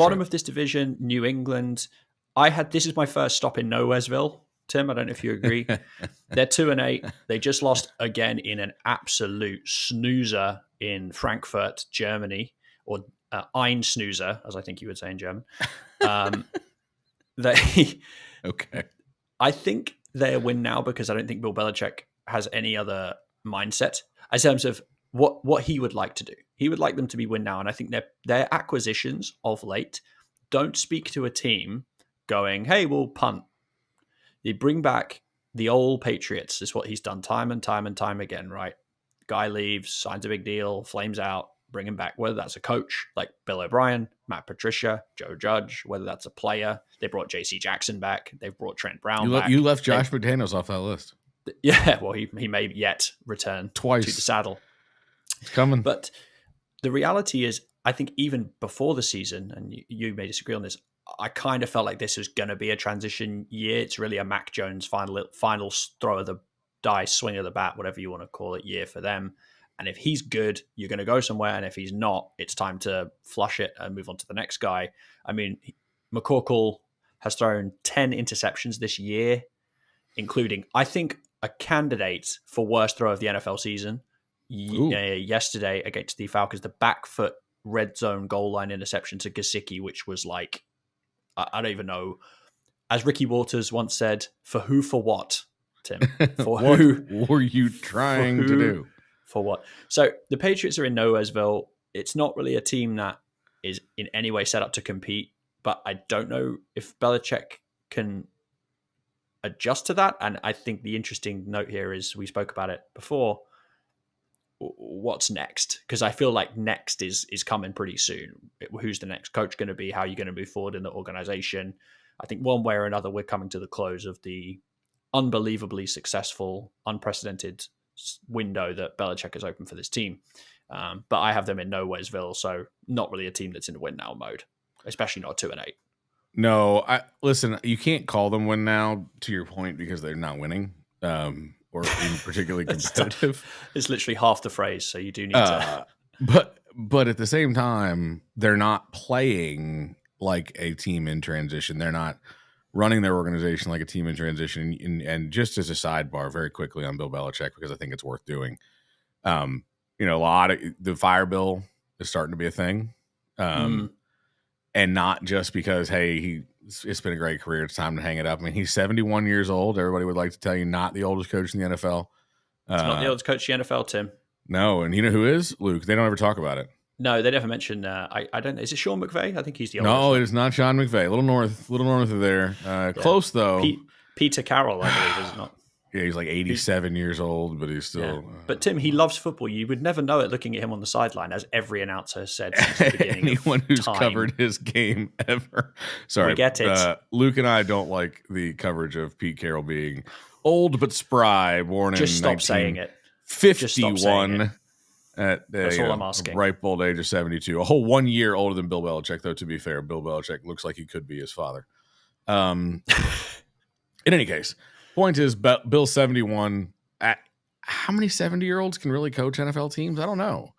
bottom right. of this division, New England. This is my first stop in Nowheresville. Tim, I don't know if you agree. They're 2-8. They just lost again in an absolute snoozer in Frankfurt, Germany, or ein Snoozer, as I think you would say in German. They, Okay. I think they win now because I don't think Bill Belichick has any other mindset in terms of what he would like to do. He would like them to be win now, and I think their acquisitions of late don't speak to a team going, "Hey, we'll punt." They bring back the old Patriots. Is what he's done time and time and time again. Right? Guy leaves, signs a big deal, flames out, bring him back. Whether that's a coach like Bill O'Brien, Matt Patricia, Joe Judge, whether that's a player, they brought J.C. Jackson back. They've brought Trent Brown back. You left Josh McDaniels off that list. Yeah, well, he may yet return Twice to the saddle. It's coming. But the reality is, I think even before the season, and you may disagree on this, I kind of felt like this was going to be a transition year. It's really a Mac Jones final throw of the dice, swing of the bat, whatever you want to call it, year for them. And if he's good, you're going to go somewhere. And if he's not, it's time to flush it and move on to the next guy. I mean, McCorkle has thrown 10 interceptions this year, including, I think, a candidate for worst throw of the NFL season yesterday against the Falcons, the back foot red zone goal line interception to Gesicki, which was like, I don't even know. As Ricky Waters once said, for who, for what, Tim? For what who were you trying to do? For what? So the Patriots are in Nowheresville. It's not really a team that is in any way set up to compete, but I don't know if Belichick can adjust to that. And I think the interesting note here is, we spoke about it before, what's next? Because I feel like next is coming pretty soon. Who's the next coach going to be? How are you going to move forward in the organization? I think one way or another, we're coming to the close of the unbelievably successful, unprecedented window that Belichick has opened for this team. But I have them in Nowheresville, so not really a team that's in win now mode, especially not 2-8. No, listen, you can't call them win now, to your point, because they're not winning. Or even particularly competitive. It's literally half the phrase, so you do need to. But at the same time, they're not playing like a team in transition. They're not running their organization like a team in transition. And just as a sidebar, very quickly on Bill Belichick, because I think it's worth doing. A lot of the fire bill is starting to be a thing, and not just because it's been a great career. It's time to hang it up. I mean, he's 71 years old. Everybody would like to tell you not the oldest coach in the NFL. It's not the oldest coach in the NFL, Tim. No, and you know who is? Luke. They don't ever talk about it. No, they never mention. I don't know. Is it Sean McVay? I think he's the oldest. No, it is not Sean McVay. A little north of there. Close though. Peter Carroll, I believe, is it not? Yeah, he's like 87 years old, but he's still. Yeah. But Tim, he loves football. You would never know it looking at him on the sideline, as every announcer has said since the beginning. Anyone who's covered his game ever. Sorry, we get it. Luke and I don't like the coverage of Pete Carroll being old but spry, born Just in stop saying it. 51 at That's all I'm asking. Ripe old age of 72. A whole 1 year older than Bill Belichick, though, to be fair. Bill Belichick looks like he could be his father. In any case, point is, Bill's 71. How many 70-year-olds can really coach NFL teams? I don't know.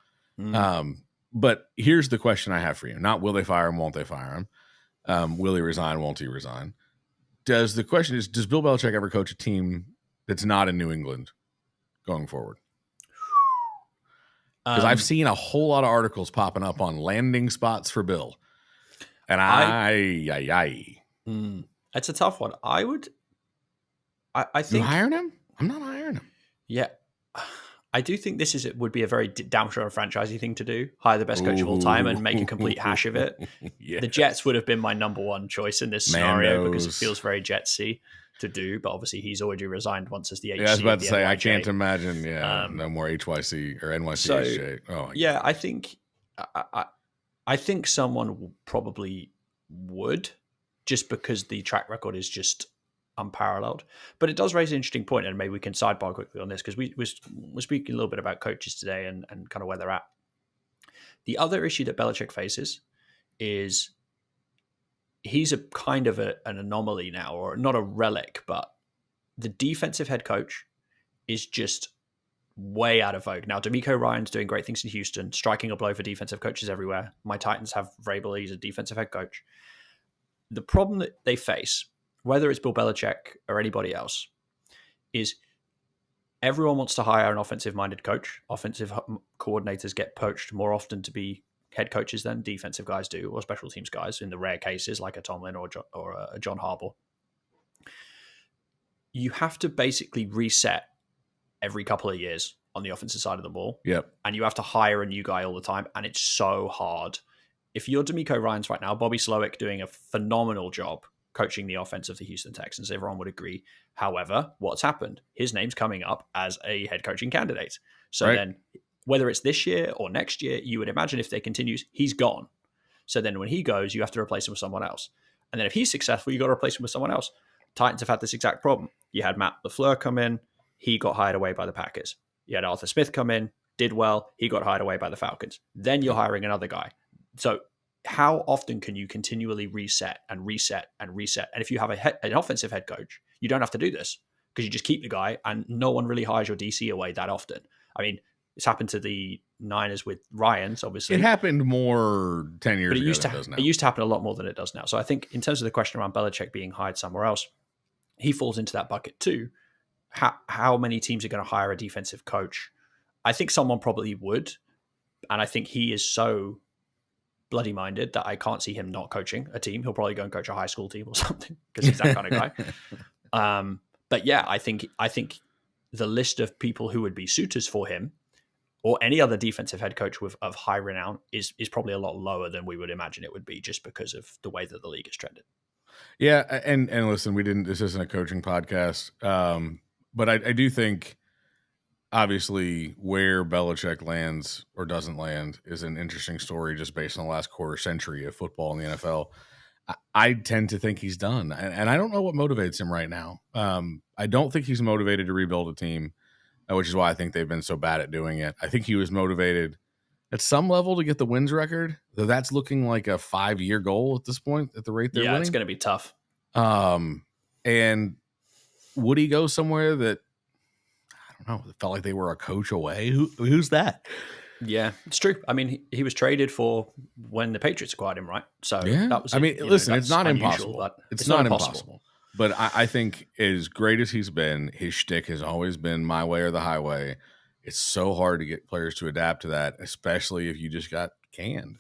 But here's the question I have for you. Not will they fire him, won't they fire him? Will he resign, won't he resign? The question is, does Bill Belichick ever coach a team that's not in New England going forward? Because I've seen a whole lot of articles popping up on landing spots for Bill. And It's a tough one. I think. You hiring him? I'm not hiring him. Yeah. I do think this would be a very damn sure franchisey thing to do. Hire the best coach of all time and make a complete hash of it. Yes. The Jets would have been my number one choice in this scenario because it feels very Jetsy to do. But obviously, he's already resigned once as the HC. Yeah, I was about to say, I can't imagine. Yeah, no more HYC or NYC. Yeah, I think someone probably would, just because the track record is just unparalleled. But it does raise an interesting point, and maybe we can sidebar quickly on this, because we're speaking a little bit about coaches today and kind of where they're at. The other issue that Belichick faces is he's a kind of an anomaly now, or not a relic, but the defensive head coach is just way out of vogue. Now, D'Amico Ryan's doing great things in Houston, striking a blow for defensive coaches everywhere. My Titans have Vrabel, he's a defensive head coach. The problem that they face, whether it's Bill Belichick or anybody else, is everyone wants to hire an offensive-minded coach. Offensive coordinators get poached more often to be head coaches than defensive guys do, or special teams guys in the rare cases like a Tomlin or a John Harbaugh. You have to basically reset every couple of years on the offensive side of the ball. Yep. And you have to hire a new guy all the time. And it's so hard. If you're D'Amico Ryans right now, Bobby Slowick doing a phenomenal job coaching the offense of the Houston Texans, everyone would agree. However, what's happened? His name's coming up as a head coaching candidate. So then whether it's this year or next year, you would imagine if they continues, he's gone. So then when he goes, you have to replace him with someone else. And then if he's successful, you got to replace him with someone else. Titans have had this exact problem. You had Matt LaFleur come in. He got hired away by the Packers. You had Arthur Smith come in, did well. He got hired away by the Falcons. Then you're hiring another guy. So how often can you continually reset and reset and reset? And if you have an offensive head coach, you don't have to do this because you just keep the guy and no one really hires your DC away that often. I mean, it's happened to the Niners with Ryans, obviously. It happened more 10 years ago than it does now. It used to happen a lot more than it does now. So I think in terms of the question around Belichick being hired somewhere else, he falls into that bucket too. How many teams are going to hire a defensive coach? I think someone probably would. And I think he is so bloody minded that I can't see him not coaching a team. He'll probably go and coach a high school team or something because he's that kind of guy. But yeah, I think the list of people who would be suitors for him or any other defensive head coach of high renown is probably a lot lower than we would imagine it would be just because of the way that the league is trended. Yeah. And listen, this isn't a coaching podcast. But I do think obviously where Belichick lands or doesn't land is an interesting story just based on the last quarter century of football in the NFL. I tend to think he's done. And I don't know what motivates him right now. I don't think he's motivated to rebuild a team, which is why I think they've been so bad at doing it. I think he was motivated at some level to get the wins record, though that's looking like a 5-year goal at this point at the rate they're winning. It's going to be tough. And would he go somewhere that, I don't know, it felt like they were a coach away? Who's that? Yeah, it's true. I mean, he was traded for when the Patriots acquired him, right? So yeah. That was. I mean, listen, it's not unusual, impossible. But it's not impossible. But I think as great as he's been, his shtick has always been my way or the highway. It's so hard to get players to adapt to that, especially if you just got canned.